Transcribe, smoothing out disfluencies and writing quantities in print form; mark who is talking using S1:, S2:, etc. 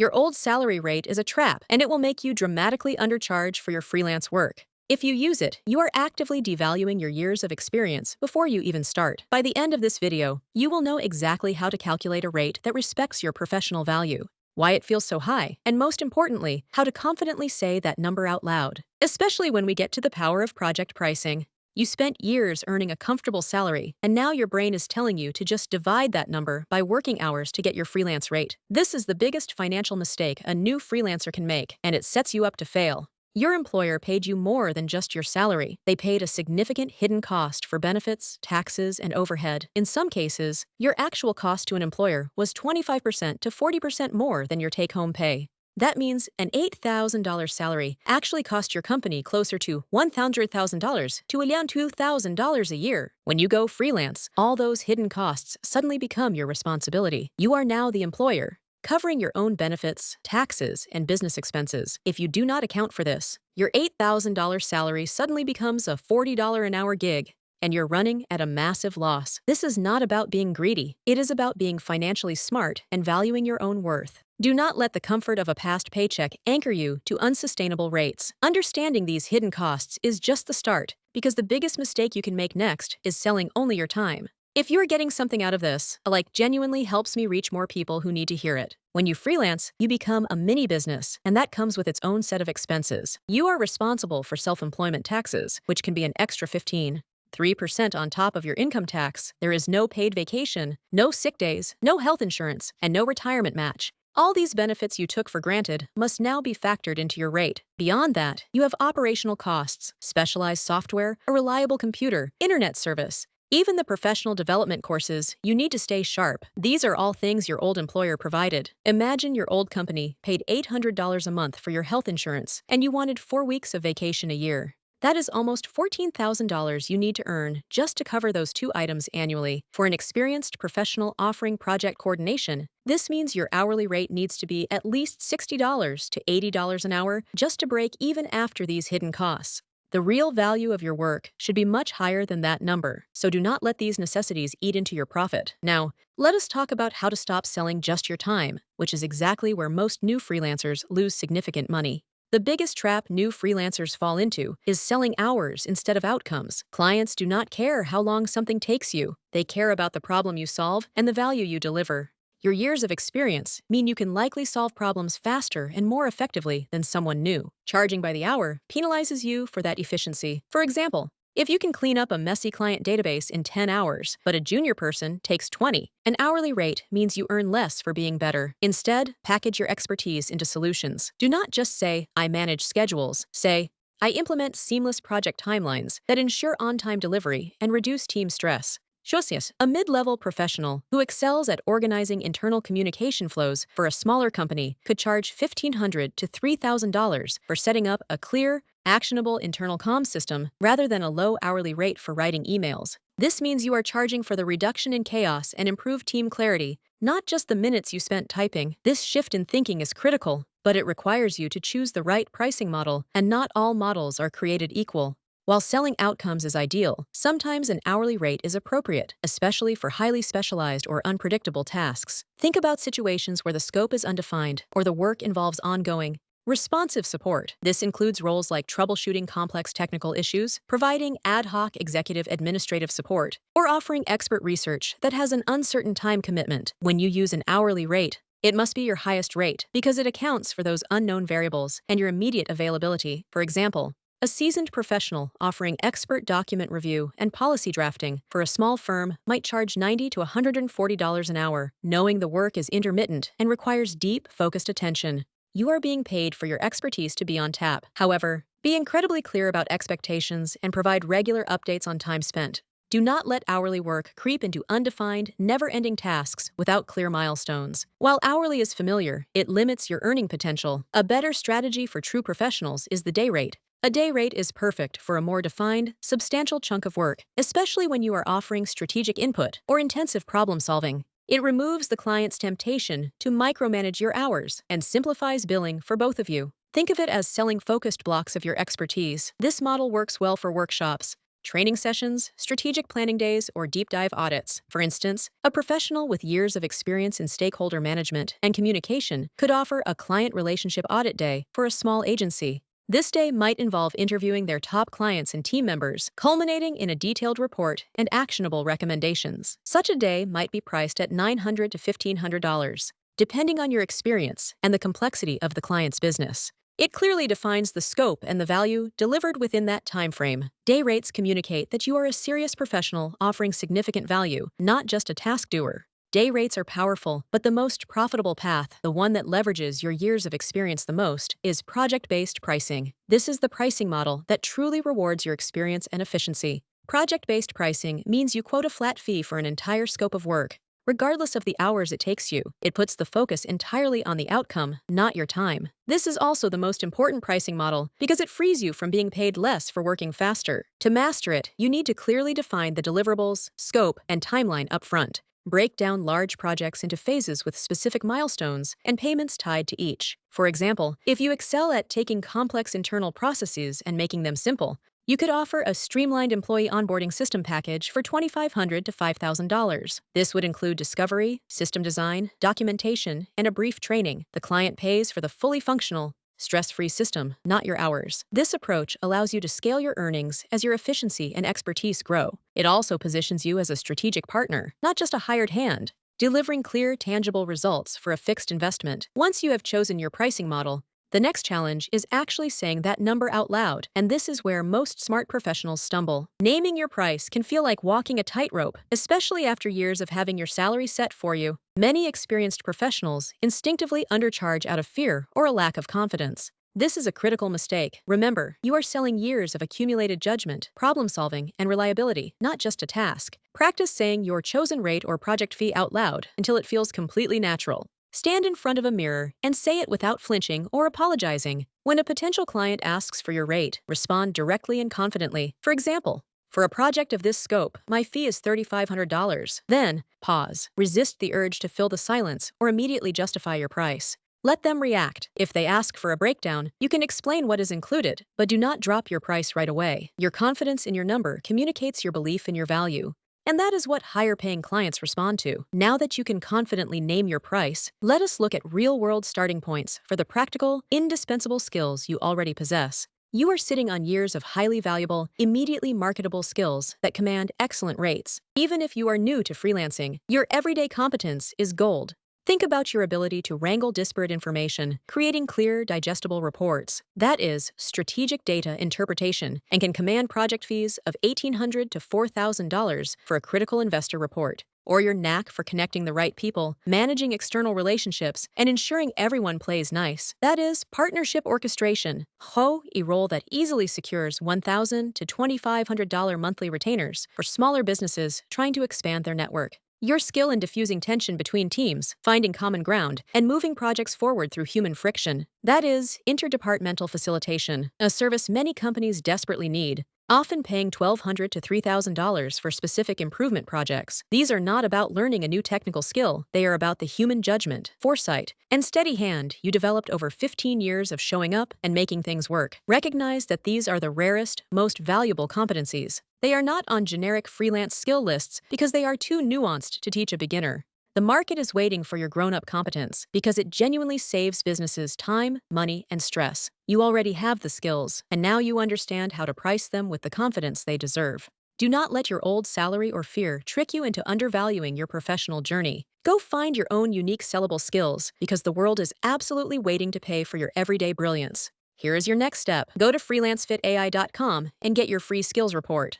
S1: Your old salary rate is a trap, and it will make you dramatically undercharge for your freelance work. If you use it, you are actively devaluing your years of experience before you even start. By the end of this video, you will know exactly how to calculate a rate that respects your professional value, why it feels so high, and most importantly, how to confidently say that number out loud. Especially when we get to the power of project pricing. You spent years earning a comfortable salary, and now your brain is telling you to just divide that number by working hours to get your freelance rate. This is the biggest financial mistake a new freelancer can make, and it sets you up to fail. Your employer paid you more than just your salary. They paid a significant hidden cost for benefits, taxes, and overhead. In some cases, your actual cost to an employer was 25% to 40% more than your take-home pay. That means an $8,000 salary actually cost your company closer to $100,000 to around $2,000 a year. When you go freelance, all those hidden costs suddenly become your responsibility. You are now the employer, covering your own benefits, taxes, and business expenses. If you do not account for this, your $8,000 salary suddenly becomes a $40 an hour gig, and you're running at a massive loss. This is not about being greedy. It is about being financially smart and valuing your own worth. Do not let the comfort of a past paycheck anchor you to unsustainable rates. Understanding these hidden costs is just the start, because the biggest mistake you can make next is selling only your time. If you're getting something out of this, a like genuinely helps me reach more people who need to hear it. When you freelance, you become a mini business, and that comes with its own set of expenses. You are responsible for self-employment taxes, which can be an extra 3% on top of your income tax. There is no paid vacation, no sick days, no health insurance, and no retirement match. All these benefits you took for granted must now be factored into your rate. Beyond that, you have operational costs, specialized software, a reliable computer, internet service, even the professional development courses. You need to stay sharp. These are all things your old employer provided. Imagine your old company paid $800 a month for your health insurance, and you wanted 4 weeks of vacation a year. That is almost $14,000 you need to earn just to cover those 2 items annually. For an experienced professional offering project coordination, this means your hourly rate needs to be at least $60 to $80 an hour just to break even after these hidden costs. The real value of your work should be much higher than that number, so do not let these necessities eat into your profit. Now, let us talk about how to stop selling just your time, which is exactly where most new freelancers lose significant money. The biggest trap new freelancers fall into is selling hours instead of outcomes. Clients do not care how long something takes you. They care about the problem you solve and the value you deliver. Your years of experience mean you can likely solve problems faster and more effectively than someone new. Charging by the hour penalizes you for that efficiency. For example, if you can clean up a messy client database in 10 hours, but a junior person takes 20, an hourly rate means you earn less for being better. Instead, package your expertise into solutions. Do not just say, I manage schedules. Say, I implement seamless project timelines that ensure on-time delivery and reduce team stress. Josias, a mid-level professional who excels at organizing internal communication flows for a smaller company, could charge $1,500 to $3,000 for setting up a clear, actionable internal comm system rather than a low hourly rate for writing emails. This means you are charging for the reduction in chaos and improved team clarity, not just the minutes you spent typing. This shift in thinking is critical, but it requires you to choose the right pricing model, and not all models are created equal. While selling outcomes is ideal, sometimes an hourly rate is appropriate, especially for highly specialized or unpredictable tasks. Think about situations where the scope is undefined or the work involves ongoing, responsive support. This includes roles like troubleshooting complex technical issues, providing ad hoc executive administrative support, or offering expert research that has an uncertain time commitment. When you use an hourly rate, it must be your highest rate because it accounts for those unknown variables and your immediate availability. For example, a seasoned professional offering expert document review and policy drafting for a small firm might charge $90 to $140 an hour, knowing the work is intermittent and requires deep, focused attention. You are being paid for your expertise to be on tap. However, be incredibly clear about expectations and provide regular updates on time spent. Do not let hourly work creep into undefined, never-ending tasks without clear milestones. While hourly is familiar, it limits your earning potential. A better strategy for true professionals is the day rate. A day rate is perfect for a more defined, substantial chunk of work, especially when you are offering strategic input or intensive problem solving. It removes the client's temptation to micromanage your hours and simplifies billing for both of you. Think of it as selling focused blocks of your expertise. This model works well for workshops, training sessions, strategic planning days, or deep dive audits. For instance, a professional with years of experience in stakeholder management and communication could offer a client relationship audit day for a small agency. This day might involve interviewing their top clients and team members, culminating in a detailed report and actionable recommendations. Such a day might be priced at $900 to $1,500, depending on your experience and the complexity of the client's business. It clearly defines the scope and the value delivered within that time frame. Day rates communicate that you are a serious professional offering significant value, not just a task doer. Day rates are powerful, but the most profitable path, the one that leverages your years of experience the most, is project-based pricing. This is the pricing model that truly rewards your experience and efficiency. Project-based pricing means you quote a flat fee for an entire scope of work, regardless of the hours it takes you. It puts the focus entirely on the outcome, not your time. This is also the most important pricing model because it frees you from being paid less for working faster. To master it, you need to clearly define the deliverables, scope, and timeline upfront. Break down large projects into phases with specific milestones and payments tied to each. For example, if you excel at taking complex internal processes and making them simple, you could offer a streamlined employee onboarding system package for $2,500 to $5,000. This would include discovery, system design, documentation, and a brief training. The client pays for the fully functional, stress-free system, not your hours. This approach allows you to scale your earnings as your efficiency and expertise grow. It also positions you as a strategic partner, not just a hired hand, delivering clear, tangible results for a fixed investment. Once you have chosen your pricing model, the next challenge is actually saying that number out loud, and this is where most smart professionals stumble. Naming your price can feel like walking a tightrope, especially after years of having your salary set for you. Many experienced professionals instinctively undercharge out of fear or a lack of confidence. This is a critical mistake. Remember, you are selling years of accumulated judgment, problem solving, and reliability, not just a task. Practice saying your chosen rate or project fee out loud until it feels completely natural. Stand in front of a mirror and say it without flinching or apologizing. When a potential client asks for your rate, respond directly and confidently. For example, for a project of this scope, my fee is $3,500. Then, pause. Resist the urge to fill the silence or immediately justify your price. Let them react. If they ask for a breakdown, you can explain what is included, but do not drop your price right away. Your confidence in your number communicates your belief in your value. And that is what higher-paying clients respond to. Now that you can confidently name your price, let us look at real-world starting points for the practical, indispensable skills you already possess. You are sitting on years of highly valuable, immediately marketable skills that command excellent rates. Even if you are new to freelancing, your everyday competence is gold. Think about your ability to wrangle disparate information, creating clear, digestible reports. That is strategic data interpretation and can command project fees of $1,800 to $4,000 for a critical investor report. Or your knack for connecting the right people, managing external relationships, and ensuring everyone plays nice. That is partnership orchestration. A role that easily secures $1,000 to $2,500 monthly retainers for smaller businesses trying to expand their network. Your skill in diffusing tension between teams, finding common ground, and moving projects forward through human friction. That is interdepartmental facilitation, a service many companies desperately need, often paying $1,200 to $3,000 for specific improvement projects. These are not about learning a new technical skill. They are about the human judgment, foresight, and steady hand you developed over 15 years of showing up and making things work. Recognize that these are the rarest, most valuable competencies. They are not on generic freelance skill lists because they are too nuanced to teach a beginner. The market is waiting for your grown-up competence because it genuinely saves businesses time, money, and stress. You already have the skills, and now you understand how to price them with the confidence they deserve. Do not let your old salary or fear trick you into undervaluing your professional journey. Go find your own unique sellable skills because the world is absolutely waiting to pay for your everyday brilliance. Here is your next step. Go to freelancefitai.com and get your free skills report.